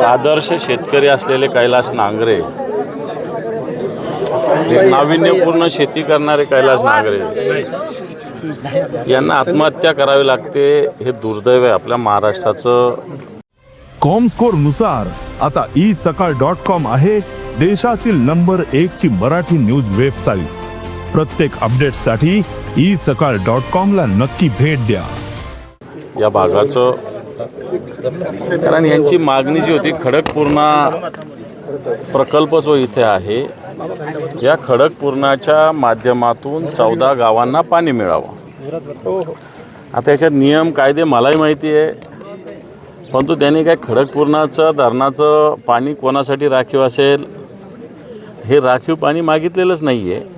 आदर्श शेतकरी असलेले कैलास नांगरे, नाविन्यपूर्ण शेती करणारे कैलास नांगरे यांना आत्महत्या करावी लागते, हे दुर्दैव आहे आपल्या महाराष्ट्राचं। कॉमस्कोर नुसार आता isakal.com आहे देशातील नंबर 1 ची मराठी न्यूज वेबसाईट। प्रत्येक अपडेटसाठी isakal.com ला नक्की भेट द्या। या भागाचं कारण यांची मागणी जी होती, खडकपूर्णा प्रकल्प जो इथे आहे, या खडकपूर्णाच्या माध्यमातून 14 गावांना पाणी मिळावं। आता याच्यात नियम कायदे मलाही माहिती आहे, परंतु त्यांनी काय खडकपूर्णाचं धरणाचं पाणी कोणासाठी राखीव असेल, हे राखीव पाणी मागितलेलंच नाही आहे।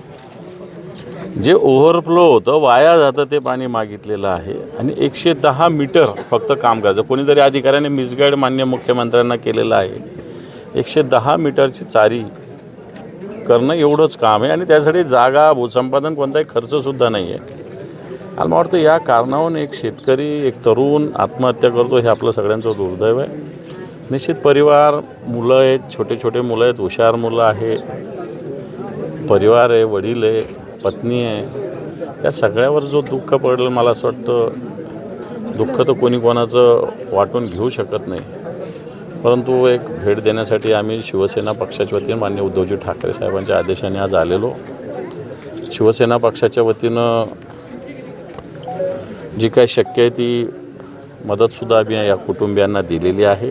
जे ओव्हरफ्लो होतं, वाया जातं, ते पाणी मागितलेलं आहे आणि 110 मीटर फक्त काम करायचं। कोणीतरी अधिकाऱ्याने मिसगाईड मान्य मुख्यमंत्र्यांना केलेलं आहे। 110 मीटरची चारी करणं एवढंच काम आहे आणि त्यासाठी जागा, भूसंपादन, कोणताही खर्चसुद्धा नाही आहे। आणि मला वाटतं या कारणावरून एक शेतकरी, एक तरुण आत्महत्या करतो, हे आपलं सगळ्यांचं दुर्दैव आहे। निश्चित परिवार, मुलं आहेत, छोटे छोटे मुलं आहेत, हुशार मुलं आहे, परिवार आहे, वडील आहे, पत्नी आहे, या सगळ्यावर जो दुःख पडलं, मला असं वाटतं दुःख तर कोणी कोणाचं वाटून घेऊ शकत नाही। परंतु एक भेट देण्यासाठी आम्ही शिवसेना पक्षाच्या वतीनं माननीय उद्धवजी ठाकरे साहेबांच्या आदेशाने आज आलेलो। शिवसेना पक्षाच्या वतीनं जी काही शक्य आहे ती मदतसुद्धा आम्ही या कुटुंबियांना दिलेली आहे,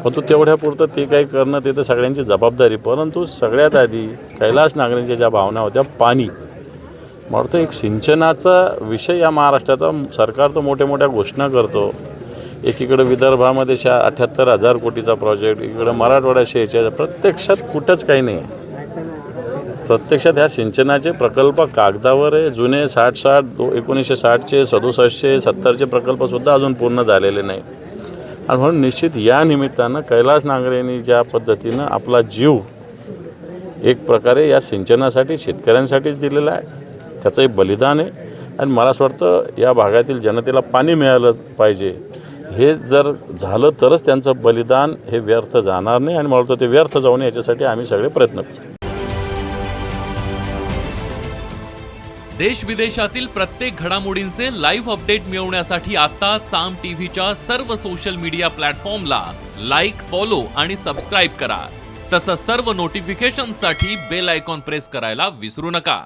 परंतु तेवढ्यापुरतं ते काही करणं ते तर सगळ्यांची जबाबदारी। परंतु सगळ्यात आधी कैलास नांगरेंच्या ज्या भावना होत्या, पाणी, मला वाटतं एक सिंचनाचा विषय या महाराष्ट्राचा, सरकार तर मोठ्या मोठ्या घोषणा करतो, एकीकडे विदर्भामध्ये 78,000 कोटीचा प्रोजेक्ट, इकडं मराठवाड्यात 46, प्रत्यक्षात कुठंच काही नाही। प्रत्यक्षात ह्या सिंचनाचे प्रकल्प कागदावर आहे, जुने 1960चे, 67चे, 70चे प्रकल्पसुद्धा अजून पूर्ण झालेले नाही। आणि म्हणून निश्चित या निमित्तानं कैलास नांगरेंनी ज्या पद्धतीनं आपला जीव एक प्रकारे या सिंचनासाठी, शेतकऱ्यांसाठीच दिलेला आहे, त्याचं एक बलिदान आहे। आणि मला असं वाटतं या भागातील जनतेला पाणी मिळालं पाहिजे, हे जर झालं तरच त्यांचं बलिदान हे व्यर्थ जाणार नाही। आणि मला वाटतं ते व्यर्थ जाऊ नये याच्यासाठी आम्ही सगळे प्रयत्न करू। देश विदेशातील प्रत्येक घडामोडींचे लाईव्ह अपडेट मिळवण्यासाठी आता साम टीव्हीच्या सर्व सोशल मीडिया प्लॅटफॉर्मला लाईक, फॉलो आणि सबस्क्राईब करा। तसंच सर्व नोटिफिकेशनसाठी बेल आयकॉन प्रेस करायला विसरू नका।